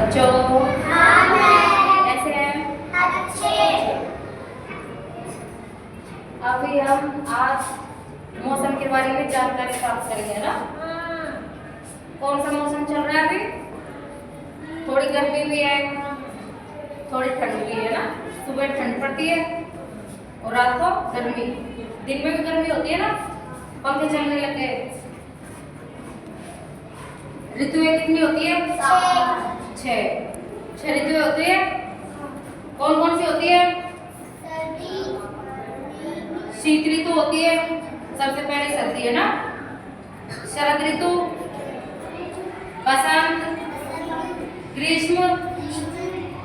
बच्चों कैसे हैं? अभी हम आज मौसम के बारे में जानकारी प्राप्त करेंगे ना। कौन सा मौसम चल रहा है अभी? थोड़ी गर्मी भी है, थोड़ी ठंड भी है ना। सुबह ठंड पड़ती है और रात को गर्मी। दिन में भी गर्मी होती है ना, पंखे चलने लगे। ऋतुएं कितनी होती है? 6 ऋतुएं होती है। कौन कौन सी होती है? शीत ऋतु होती है, सबसे पहले सर्दी है ना। शरद ऋतु, बसंत, ग्रीष्म,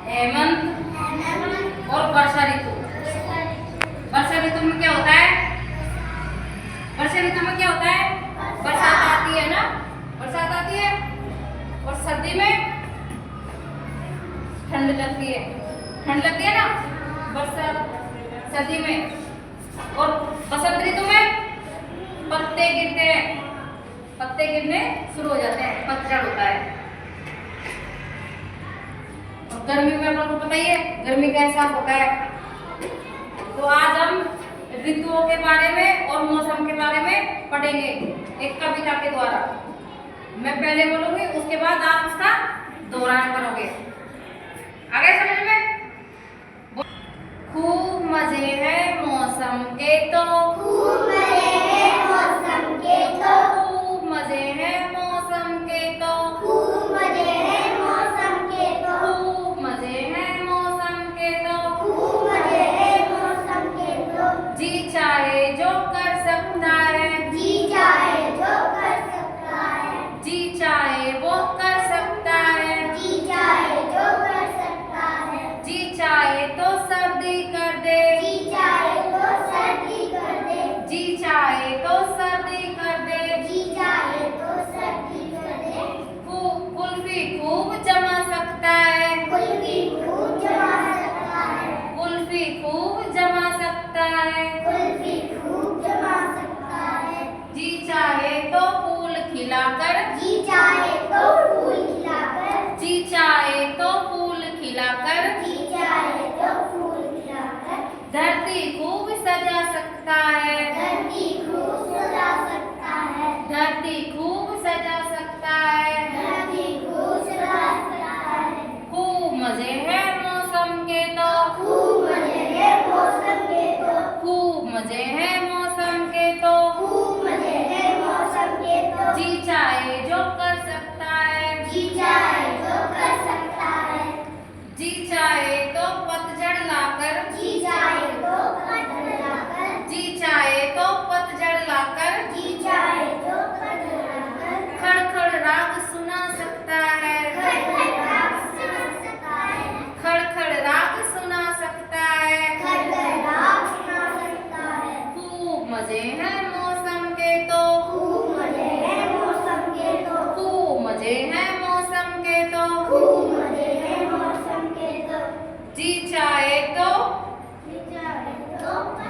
हेमंत और वर्षा ऋतु। वर्षा ऋतु में क्या होता है? वर्षा ऋतु में क्या होता है? बरसात आती है ना, बरसात आती है। और सर्दी में ठंड लगती है, ठंड लगती है ना बरसात सर्दी में। और बसंत ऋतु में पत्ते गिरते हैं, पत्ते गिरने शुरू हो जाते हैं, पतझड़ होता है। और गर्मी में आपको पता ही है, गर्मी का एहसास होता है। तो आज हम ऋतुओं के बारे में और मौसम के बारे में पढ़ेंगे एक कविता के द्वारा। मैं पहले बोलूंगी, उसके बाद आप उसका दोहरान करोगे। आ गए समझ में? खूब मजे हैं मौसम के तो, खूब मजे हैं मौसम के तो, खूब मजे हैं मौसम के तो, खूब मजे हैं मौसम के तो, खूब मजे हैं मौसम के तो, खूब मजे हैं मौसम के तो। जी चाहे जो कर सकता है, जी चाहे जो कर सकता है, जी चाहे वो कर सकता है, जी चाहे जो कर सकता है, जी चाहे तो सर्दी कर दे, जी चाहे तो सर्दी कर दे, जी चाहे तो सर्दी कर दे, जी चाहे तो सर्दी कर दे। कुल्फी खूब जमा सकता है, कुल्फी खूब जमा सकता है, कुल्फी खूब जमा सकता है, कुल्फी खूब जमा सकता है। जी चाहे तो फूल खिलाकर, जी चाहे तो फूल खिलाकर, जी चाहे तो फूल खिलाकर, जी चाहे तो फूल खिलाकर। धरती खूब सजा सकता है, धरती खूब सजा सकता है, धरती खूब सजा सकता है, धरती खूब सजा सकता है। खूब मजे हैं मौसम के तो, खूब मजे हैं मौसम के तो, खूब मजे हैं मौसम के तो, खूब मजे हैं मौसम के तो। जी चाहे जो कर सकता है, जी चाहे जो कर सकता है, जी चाहे तो पतझड़ लाकर, जी चाहे तो पतझड़ लाकर, जी चाहे तो पतझड़ लाकर, जी चाहे तो पतझड़ लाकर। खड़खड़ राग सुना सकता है, खड़खड़ राग सुना सकता है, खड़खड़ राग सुना सकता है, खड़खड़ राग सुना सकता है। खूब मजे हैं मौसम के तो, खूब मजे हैं मौसम के तो, खूब मजे हैं मौसम के तो, खूब मजे हैं मौसम के तो। जी चाहे तो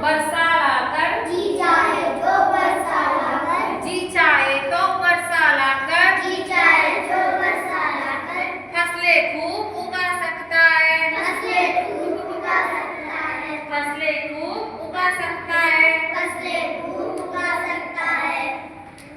वर्षा लाकर, जी चाहे तो वर्षा लाकर, जी चाहे तो वर्षा लाकर, जी चाहे तो वर्षा लाकर। फसलें खूब उगा सकता है, फसलें खूब उगा सकता है, फसलें खूब उगा सकता है, फसलें खूब उगा सकता है।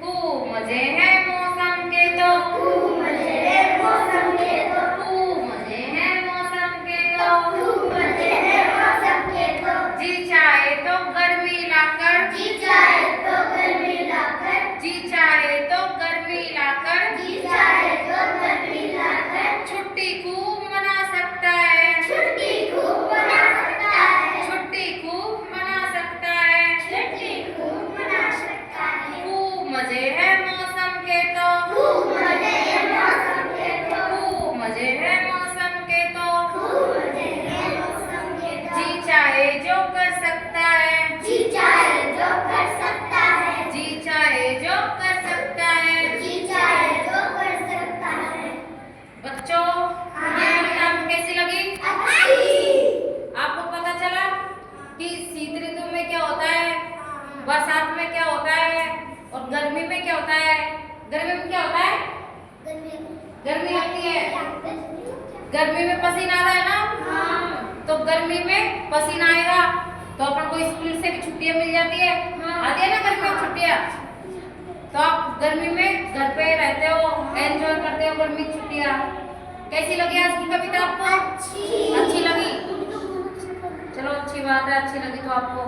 खूब मजे हैं मौसम के तो, खूब मजे हैं मौसम के तो, खूब मजे हैं मौसम के तो, खूब मजे हैं मौसम के तो। जी चाहे तो गर्मी लाकर, जी चाहे तो गर्मी लाकर, जी चाहे तो गर्मी लाकर, जी चाहे तो गर्मी लाकर। छुट्टी खूब मना सकता है, छुट्टी खूब मना सकता है, छुट्टी खूब मना सकता है, छुट्टी खूब मना सकता है। खूब मजे हैं मौसम के तो, खूब मजे हैं मौसम के तो, खूब मजे हैं मौसम के तो, खूब मजे हैं मौसम के तो। जी चाहे जो कर सकता है, जी चाहे जो कर सकता है, जी चाहे जो कर सकता है, जी चाहे जो कर सकता है। बच्चों ये कविता आपको कैसी लगी? अच्छी। आपको पता चला कि शीत ऋतु में क्या होता है, बरसात में क्या होता है और गर्मी में क्या होता है। गर्मी में क्या होता है? गर्मी लगती है। गर्मी में पसीना आता है ना। हाँ। तो गर्मी में पसीना आएगा तो अपन को स्कूल से भी छुट्टियां मिल जाती है। हाँ। आती है ना गर्मी में छुट्टियां। तो आप गर्मी में घर पे रहते हो, एंजॉय करते हो गर्मी की छुट्टियां। कैसी लगी आज की कविता आपको? अच्छी अच्छी लगी। चलो अच्छी बात है, अच्छी लगी तो आपको